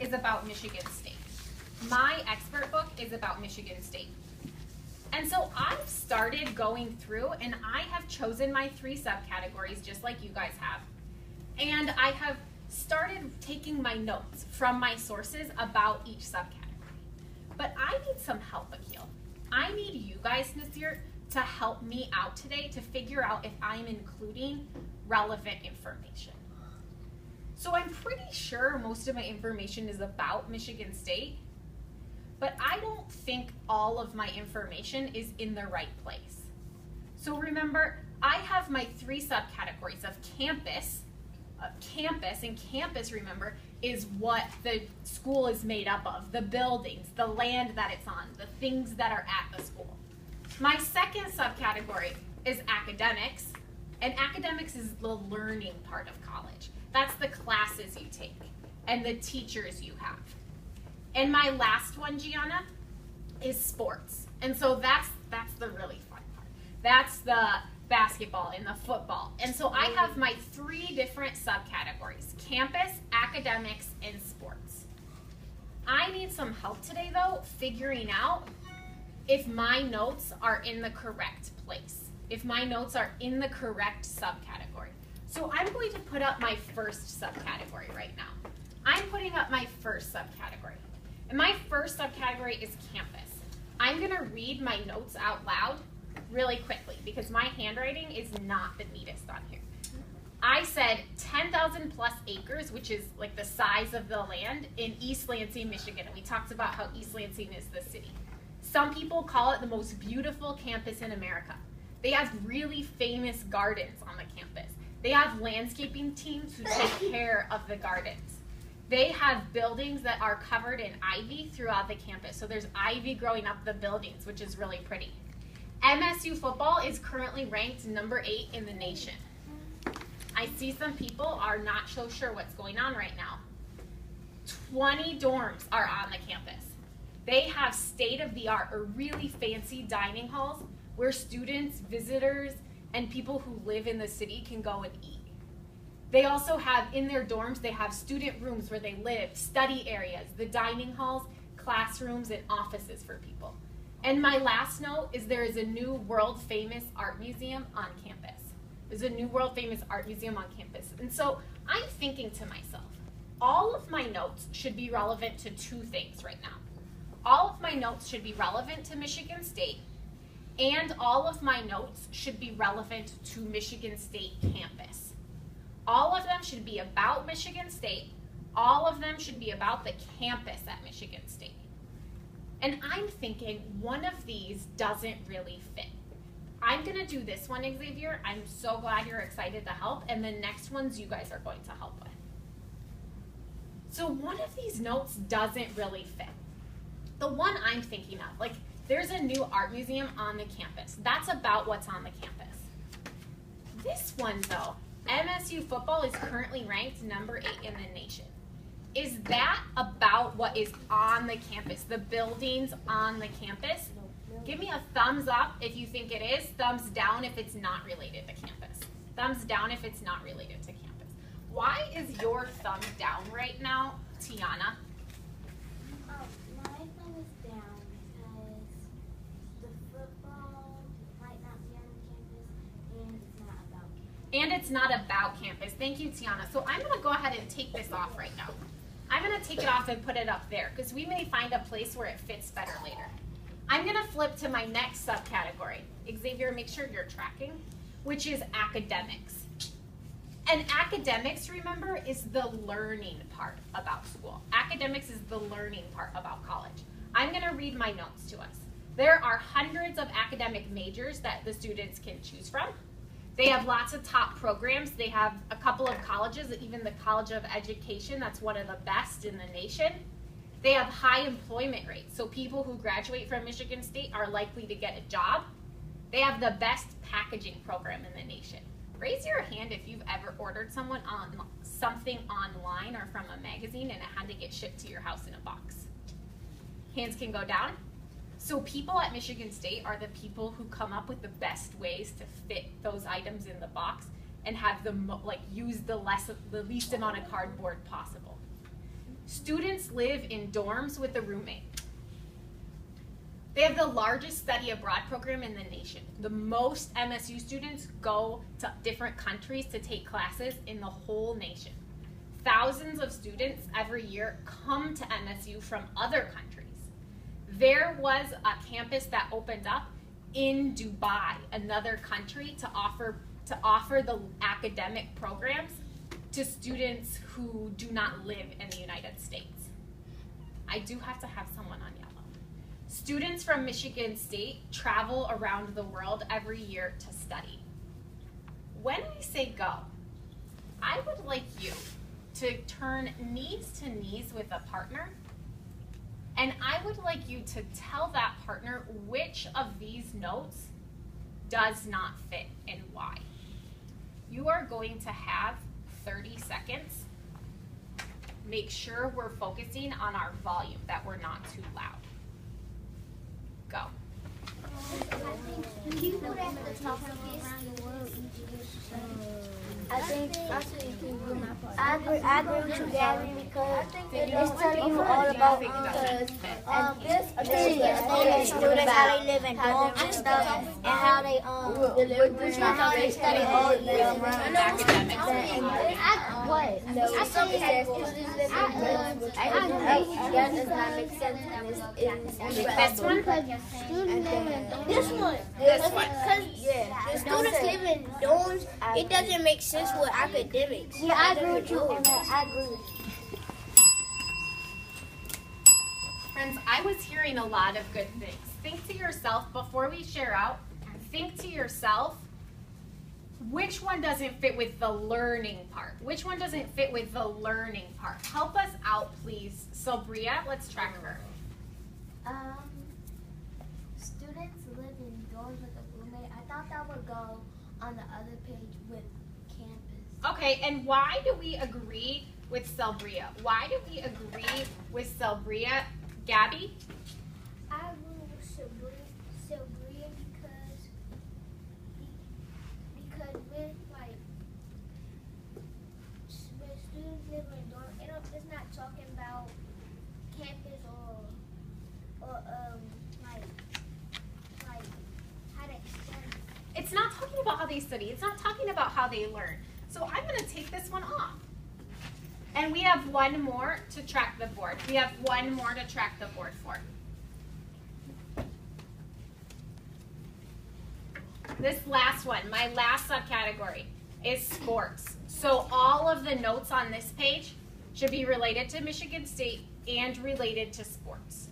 is about Michigan State. My expert book is about Michigan State. And so I've started going through and I have chosen my 3 subcategories just like you guys have. And I have started taking my notes from my sources about each subcategory. But I need some help, Aprill. I need you guys this year to help me out today to figure out if I'm including relevant information. So I'm pretty sure most of my information is about Michigan State, but I don't think all of my information is in the right place. So remember, I have my 3 subcategories of campus, and campus, remember, is what the school is made up of, the buildings, the land that it's on, the things that are at the school. My second subcategory is academics, and academics is the learning part of college. That's the classes you take and the teachers you have. And my last one, Gianna, is sports. And so that's the really fun part. That's the basketball and the football. And so I have my 3 different subcategories: campus, academics, and sports. I need some help today though, figuring out if my notes are in the correct place, if my notes are in the correct subcategory. So I'm going to put up my first subcategory right now. I'm putting up my first subcategory. And my first subcategory is campus. I'm gonna read my notes out loud really quickly because my handwriting is not the neatest on here. I said 10,000 plus acres, which is like the size of the land in East Lansing, Michigan. And we talked about how East Lansing is the city. Some people call it the most beautiful campus in America. They have really famous gardens on the campus. They have landscaping teams who take care of the gardens. They have buildings that are covered in ivy throughout the campus. So there's ivy growing up the buildings, which is really pretty. MSU football is currently ranked number 8 in the nation. I see some people are not so sure what's going on right now. 20 dorms are on the campus. They have state-of-the-art or really fancy dining halls where students, visitors, and people who live in the city can go and eat. They also have, in their dorms, they have student rooms where they live, study areas, the dining halls, classrooms, and offices for people. And my last note is there is a new world-famous art museum on campus. There's a new world-famous art museum on campus. And so I'm thinking to myself, all of my notes should be relevant to 2 things right now. All of my notes should be relevant to Michigan State, and all of my notes should be relevant to Michigan State campus. All of them should be about Michigan State. All of them should be about the campus at Michigan State. And I'm thinking one of these doesn't really fit. I'm gonna do this one, Xavier. I'm so glad you're excited to help, and the next ones you guys are going to help with. So one of these notes doesn't really fit. The one I'm thinking of, like there's a new art museum on the campus. That's about what's on the campus. This one though, MSU football is currently ranked number 8 in the nation. Is that about what is on the campus, the buildings on the campus? Give me a thumbs up if you think it is, thumbs down if it's not related to campus. Thumbs down if it's not related to campus. Why is your thumb down right now, Tiana? My thumb is down because the football might not be on the campus and it's not about campus. And it's not about campus. Thank you, Tiana. So I'm gonna go ahead and take this off right now. I'm gonna take it off and put it up there because we may find a place where it fits better later. I'm gonna flip to my next subcategory. Xavier, make sure you're tracking, which is academics. And academics, remember, is the learning part about school. Academics is the learning part about college. I'm gonna read my notes to us. There are hundreds of academic majors that the students can choose from. They have lots of top programs. They have a couple of colleges, even the College of Education, that's one of the best in the nation. They have high employment rates, so people who graduate from Michigan State are likely to get a job. They have the best packaging program in the nation. Raise your hand if you've ever ordered something online or from a magazine and it had to get shipped to your house in a box. Hands can go down. So people at Michigan State are the people who come up with the best ways to fit those items in the box and have them use the least amount of cardboard possible. Students live in dorms with a roommate. They have the largest study abroad program in the nation. The most MSU students go to different countries to take classes in the whole nation. Thousands of students every year come to MSU from other countries. There was a campus that opened up in Dubai, another country, to offer the academic programs to students who do not live in the United States. I do have to have someone on yellow. Students from Michigan State travel around the world every year to study. When we say go, I would like you to turn knees to knees with a partner, and I would like you to tell that partner which of these notes does not fit and why. You are going to have 30 seconds. Make sure we're focusing on our volume, that we're not too loud. Go. I agree with you, Gabby, because it's telling you all about this students, how they live in dorms and stuff, and how they study all year round. That does not make sense. This one? This one. The students live in dorms. It doesn't make sense with academics. Yeah, I agree with you. I agree with you. Friends, I was hearing a lot of good things. Think to yourself, before we share out, think to yourself, which one doesn't fit with the learning part? Which one doesn't fit with the learning part? Help us out, please. So, Bria, let's track her. Students live in dorms with a roommate. I thought that would go on the other page with campus. Okay, and why do we agree with Selbria? Why do we agree with Selbria? Gabby? I agree with Selbria because with like when students live in dorm, it's not talking about campus or like how to extend. It's not talking about how they study. It's not talking about how they learn. So I'm going to take this one off. And we have one more to track the board. We have one more to track the board for. This last one, my last subcategory, is sports. So all of the notes on this page should be related to Michigan State and related to sports.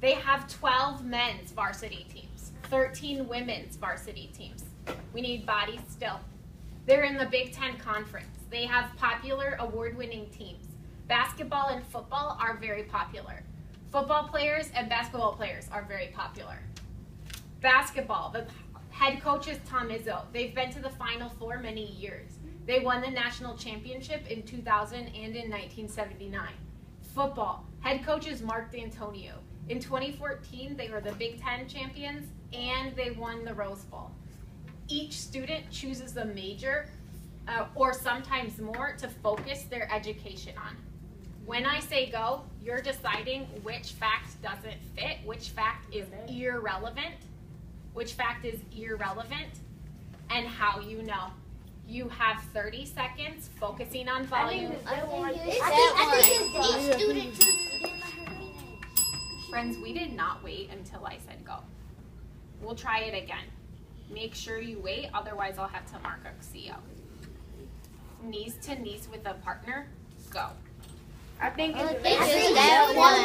They have 12 men's varsity teams, 13 women's varsity teams. We need bodies still. They're in the Big Ten Conference. They have popular award-winning teams. Basketball and football are very popular. Football players and basketball players are very popular. Basketball, the head coach is Tom Izzo. They've been to the Final Four many years. They won the national championship in 2000 and in 1979. Football, head coach is Mark D'Antonio. In 2014, they were the Big Ten champions and they won the Rose Bowl. Each student chooses a major or sometimes more to focus their education on. When I say go, you're deciding which fact doesn't fit, which fact is irrelevant, and how you know. You have 30 seconds focusing on volume. Friends, we did not wait until I said go. We'll try it again. Make sure you wait, otherwise I'll have to mark a CO. Knees to knees with a partner, go. I think it's that one.